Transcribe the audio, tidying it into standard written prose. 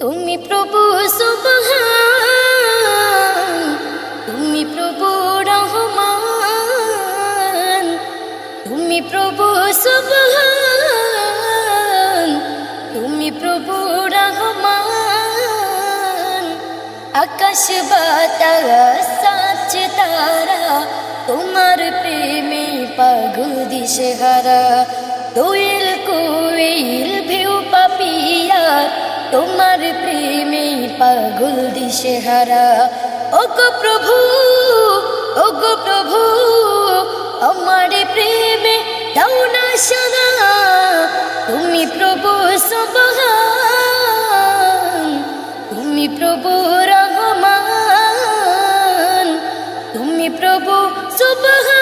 তুমি প্রভু সুবহান, তুমি প্রভু রহমান, তুমি প্রভু সুবহান, তুমি প্রভু রহমান। আকাশ বাতাস সাত তারা তোমার প্রেমে পাগল দিশেহারা। দোয়েল কোয়েল ভেউ পাপিয়া তোমার প্রেমে পাগল দিশেহারা। ওগো প্রভু, ওগো প্রভু, আমার প্রেমে দাও না সারা। তুমি প্রভু সুবহান, তুমি প্রভু রহমান, তুমি প্রভু সুবহান।